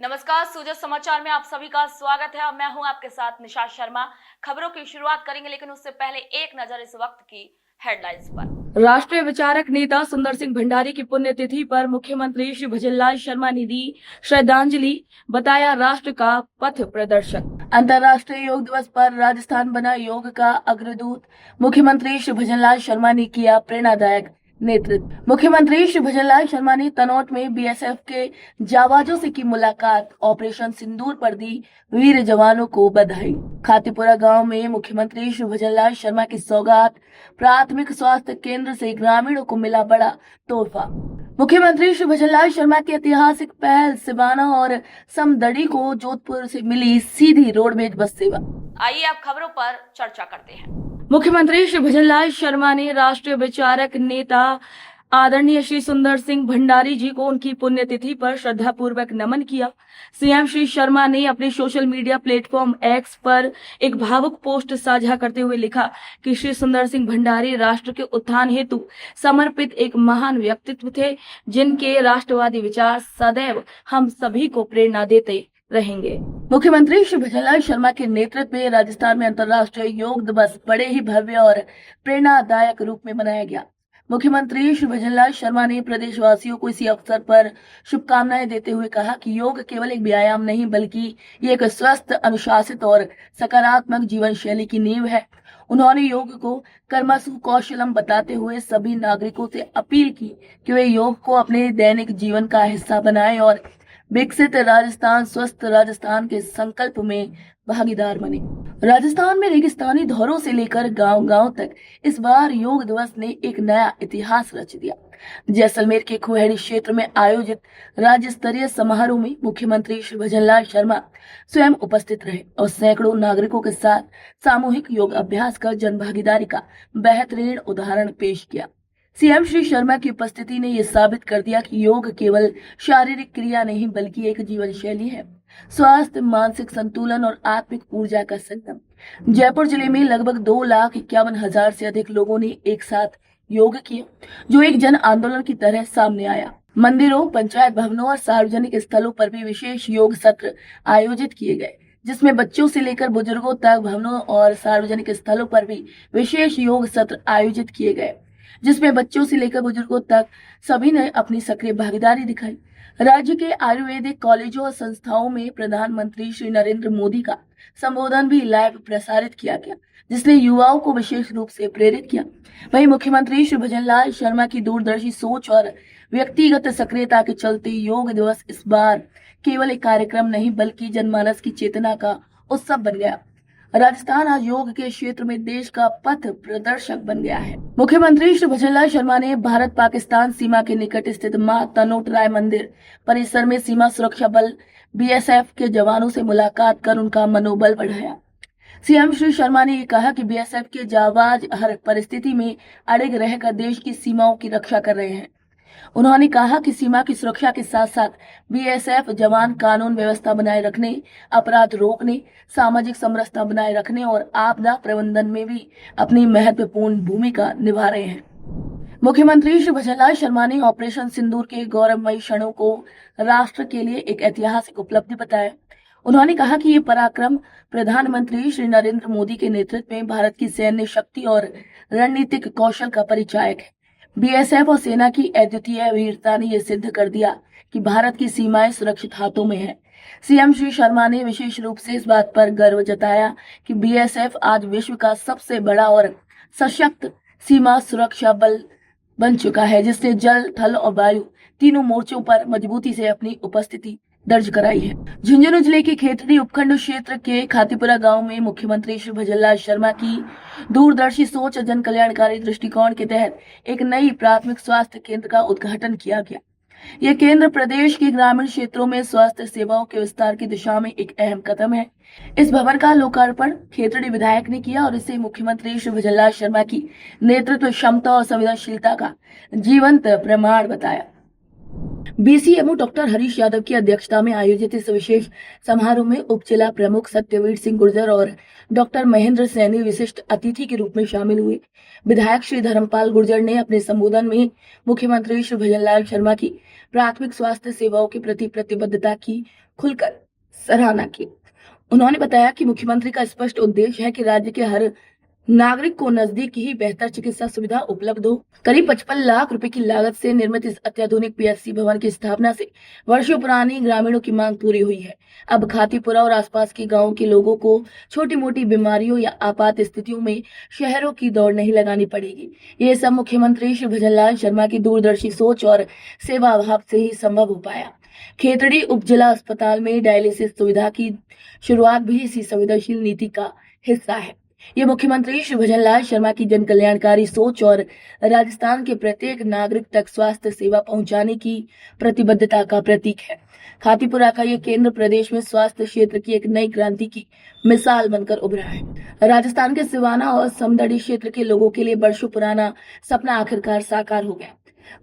नमस्कार, सूजत समाचार में आप सभी का स्वागत है और मैं हूं आपके साथ निशा शर्मा। खबरों की शुरुआत करेंगे, लेकिन उससे पहले एक नजर इस वक्त की हेडलाइंस पर। राष्ट्रीय विचारक नेता सुंदर सिंह भंडारी की पुण्यतिथि पर मुख्यमंत्री श्री भजनलाल शर्मा ने दी श्रद्धांजलि, बताया राष्ट्र का पथ प्रदर्शक। अंतर्राष्ट्रीय योग दिवस पर राजस्थान बना योग का अग्रदूत, मुख्यमंत्री श्री भजनलाल शर्मा ने किया प्रेरणादायक नेतृत्व। मुख्यमंत्री श्री भजनलाल शर्मा ने तनोट में बीएसएफ के जाबाजों से की मुलाकात, ऑपरेशन सिंदूर पर दी वीर जवानों को बधाई। खातीपुरा गांव में मुख्यमंत्री श्री भजनलाल शर्मा की सौगात, प्राथमिक स्वास्थ्य केंद्र से ग्रामीणों को मिला बड़ा तोहफा। मुख्यमंत्री श्री भजनलाल शर्मा की ऐतिहासिक पहल, सिवाना और समदड़ी को जोधपुर से मिली सीधी रोडवेज बस सेवा। आइए अब खबरों पर चर्चा करते हैं। मुख्यमंत्री श्री भजनलाल शर्मा ने राष्ट्रीय विचारक नेता आदरणीय श्री सुंदर सिंह भंडारी जी को उनकी पुण्यतिथि पर श्रद्धापूर्वक नमन किया। सीएम श्री शर्मा ने अपने सोशल मीडिया प्लेटफॉर्म एक्स पर एक भावुक पोस्ट साझा करते हुए लिखा कि श्री सुंदर सिंह भंडारी राष्ट्र के उत्थान हेतु समर्पित एक महान व्यक्तित्व थे, जिनके राष्ट्रवादी विचार सदैव हम सभी को प्रेरणा देते रहेंगे। मुख्यमंत्री श्री भजनलाल शर्मा के नेतृत्व में राजस्थान में अंतर्राष्ट्रीय योग दिवस बड़े ही भव्य और प्रेरणादायक रूप में मनाया गया। मुख्यमंत्री श्री भजनलाल शर्मा ने प्रदेशवासियों को इसी अवसर पर शुभकामनाएं देते हुए कहा कि योग केवल एक व्यायाम नहीं, बल्कि ये एक स्वस्थ, अनुशासित और सकारात्मक जीवन शैली की नींव है। उन्होंने योग को कर्मसु कौशलम बताते हुए सभी नागरिकों से अपील की कि वे योग को अपने दैनिक जीवन का हिस्सा बनाएं और विकसित राजस्थान, स्वस्थ राजस्थान के संकल्प में भागीदार बने। राजस्थान में रेगिस्तानी धौरों से लेकर गांव-गांव तक इस बार योग दिवस ने एक नया इतिहास रच दिया। जैसलमेर के खुहेड़ी क्षेत्र में आयोजित राज्य स्तरीय समारोह में मुख्यमंत्री श्री भजनलाल शर्मा स्वयं उपस्थित रहे और सैकड़ों नागरिकों के साथ सामूहिक योग अभ्यास कर जन भागीदारी का बेहतरीन उदाहरण पेश किया। सीएम श्री शर्मा की उपस्थिति ने यह साबित कर दिया कि योग केवल शारीरिक क्रिया नहीं, बल्कि एक जीवन शैली है, स्वास्थ्य, मानसिक संतुलन और आत्मिक ऊर्जा का संगम। जयपुर जिले में लगभग 2,51,000 से अधिक लोगों ने एक साथ योग किया, जो एक जन आंदोलन की तरह सामने आया। मंदिरों, पंचायत भवनों और सार्वजनिक स्थलों पर भी विशेष योग सत्र आयोजित किए गए, जिसमें बच्चों से लेकर बुजुर्गों तक भवनों और सार्वजनिक स्थलों पर भी विशेष योग सत्र आयोजित किए गए, जिसमें बच्चों से लेकर बुजुर्गों तक सभी ने अपनी सक्रिय भागीदारी दिखाई। राज्य के आयुर्वेदिक कॉलेजों और संस्थाओं में प्रधानमंत्री श्री नरेंद्र मोदी का संबोधन भी लाइव प्रसारित किया गया, जिसने युवाओं को विशेष रूप से प्रेरित किया। वहीं मुख्यमंत्री श्री भजनलाल शर्मा की दूरदर्शी सोच और व्यक्तिगत सक्रियता के चलते योग दिवस इस बार केवल एक कार्यक्रम नहीं, बल्कि जनमानस की चेतना का उत्सव बन गया। राजस्थान आज योग के क्षेत्र में देश का पथ प्रदर्शक बन गया है। मुख्यमंत्री श्री भजनलाल शर्मा ने भारत पाकिस्तान सीमा के निकट स्थित मां तनोट राय मंदिर परिसर में सीमा सुरक्षा बल बीएसएफ के जवानों से मुलाकात कर उनका मनोबल बढ़ाया। सीएम श्री शर्मा ने कहा कि बीएसएफ के जाबाज हर परिस्थिति में अड़िग रहकर देश की सीमाओं की रक्षा कर रहे हैं। उन्होंने कहा कि सीमा की सुरक्षा के साथ साथ बीएसएफ जवान कानून व्यवस्था बनाए रखने, अपराध रोकने, सामाजिक समरसता बनाए रखने और आपदा प्रबंधन में भी अपनी महत्वपूर्ण भूमिका निभा रहे हैं। मुख्यमंत्री श्री भजनलाल शर्मा ने ऑपरेशन सिंदूर के गौरवमयी क्षणों को राष्ट्र के लिए एक ऐतिहासिक उपलब्धि बताया। उन्होंने कहा कि ये पराक्रम प्रधानमंत्री श्री नरेंद्र मोदी के नेतृत्व में भारत की सैन्य शक्ति और रणनीतिक कौशल का परिचायक है। बीएसएफ और सेना की अद्वितीय वीरता ने यह सिद्ध कर दिया कि भारत की सीमाएं सुरक्षित हाथों में है। सीएम श्री शर्मा ने विशेष रूप से इस बात पर गर्व जताया कि बीएसएफ आज विश्व का सबसे बड़ा और सशक्त सीमा सुरक्षा बल बन चुका है, जिसने जल, थल और वायु तीनों मोर्चों पर मजबूती से अपनी उपस्थिति दर्ज कराई है। झुंझुनू जिले के खेतड़ी उपखंड क्षेत्र के खातीपुरा गांव में मुख्यमंत्री श्री भजनलाल शर्मा की दूरदर्शी सोच और जन कल्याणकारी दृष्टिकोण के तहत एक नई प्राथमिक स्वास्थ्य केंद्र का उद्घाटन किया गया। यह केंद्र प्रदेश के ग्रामीण क्षेत्रों में स्वास्थ्य सेवाओं के विस्तार की दिशा में एक अहम कदम है। इस भवन का लोकार्पण खेतड़ी विधायक ने किया और इसे मुख्यमंत्री श्री भजनलाल शर्मा की नेतृत्व क्षमता और संवेदनशीलता का जीवंत प्रमाण बताया। बीसीएमओ डॉक्टर हरीश यादव की अध्यक्षता में आयोजित इस विशेष समारोह में उप जिला प्रमुख सत्यवीर सिंह गुर्जर और डॉक्टर महेंद्र सैनी विशिष्ट अतिथि के रूप में शामिल हुए। विधायक श्री धर्मपाल गुर्जर ने अपने संबोधन में मुख्यमंत्री श्री भजनलाल शर्मा की प्राथमिक स्वास्थ्य सेवाओं के प्रति प्रतिबद्धता की खुलकर सराहना की। उन्होंने बताया कि मुख्यमंत्री का स्पष्ट उद्देश्य है कि राज्य के हर नागरिक को नजदीक ही बेहतर चिकित्सा सुविधा उपलब्ध हो। करीब 55 लाख रुपए की लागत से निर्मित इस अत्याधुनिक पीएचसी भवन की स्थापना से वर्षों पुरानी ग्रामीणों की मांग पूरी हुई है। अब खातीपुरा और आसपास के गांवों के लोगों को छोटी मोटी बीमारियों या आपात स्थितियों में शहरों की दौड़ नहीं लगानी पड़ेगी। ये सब मुख्यमंत्री श्री भजनलाल शर्मा की दूरदर्शी सोच और सेवा भाव से ही संभव हो पाया। खेतड़ी उप जिला अस्पताल में डायलिसिस सुविधा की शुरुआत भी इसी संवेदनशील नीति का हिस्सा है। ये मुख्यमंत्री श्री भजनलाल शर्मा की जन कल्याणकारी सोच और राजस्थान के प्रत्येक नागरिक तक स्वास्थ्य सेवा पहुंचाने की प्रतिबद्धता का प्रतीक है। खातीपुरा का ये केंद्र प्रदेश में स्वास्थ्य क्षेत्र की एक नई क्रांति की मिसाल बनकर उभरा है। राजस्थान के सिवाना और समदड़ी क्षेत्र के लोगों के लिए वर्षों पुराना सपना आखिरकार साकार हो गया।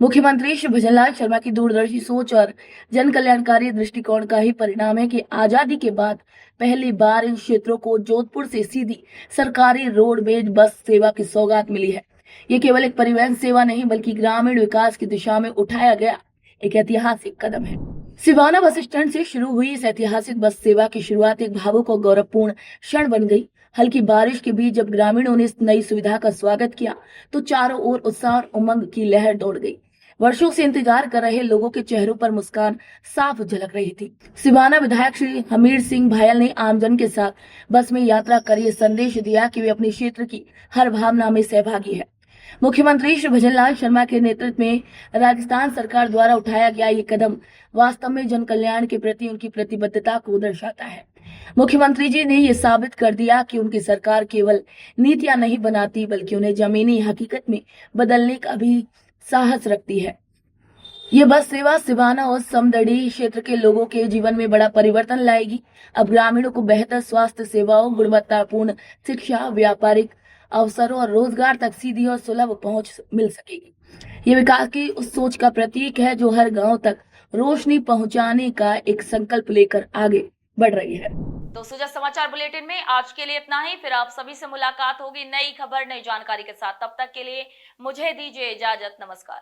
मुख्यमंत्री श्री भजनलाल शर्मा की दूरदर्शी सोच और जन कल्याणकारी दृष्टिकोण का ही परिणाम है कि आजादी के बाद पहली बार इन क्षेत्रों को जोधपुर से सीधी सरकारी रोडवेज बस सेवा की सौगात मिली है। ये केवल एक परिवहन सेवा नहीं बल्कि ग्रामीण विकास की दिशा में उठाया गया एक ऐतिहासिक कदम है। सिवाना बस स्टैंड से शुरू हुई इस ऐतिहासिक बस सेवा की शुरुआत एक भावुक और गौरवपूर्ण क्षण बन गई। हल्की बारिश के बीच जब ग्रामीणों ने इस नई सुविधा का स्वागत किया तो चारों ओर उत्साह और उमंग की लहर दौड़ गई। वर्षों से इंतजार कर रहे लोगों के चेहरों पर मुस्कान साफ झलक रही थी। सिवाना विधायक श्री हमीर सिंह भायल ने आमजन के साथ बस में यात्रा कर ये संदेश दिया कि वे अपने क्षेत्र की हर भावना में सहभागी है। मुख्यमंत्री श्री भजनलाल शर्मा के नेतृत्व में राजस्थान सरकार द्वारा उठाया गया ये कदम वास्तव में जन कल्याण के प्रति उनकी प्रतिबद्धता को दर्शाता है। मुख्यमंत्री जी ने ये साबित कर दिया कि उनकी सरकार केवल नीतियां नहीं बनाती बल्कि उन्हें जमीनी हकीकत में बदलने का भी साहस रखती है। ये बस सेवा सिवाना और समदड़ी क्षेत्र के लोगों के जीवन में बड़ा परिवर्तन लाएगी। अब ग्रामीणों को बेहतर स्वास्थ्य सेवाओं, गुणवत्तापूर्ण शिक्षा, व्यापारिक अवसरों और रोजगार तक सीधी और सुलभ पहुंच मिल सकेगी। ये विकास की उस सोच का प्रतीक है जो हर गांव तक रोशनी पहुंचाने का एक संकल्प लेकर आगे बढ़ रही है। तो सुजा समाचार बुलेटिन में आज के लिए इतना ही। फिर आप सभी से मुलाकात होगी नई खबर, नई जानकारी के साथ। तब तक के लिए मुझे दीजिए इजाजत। नमस्कार।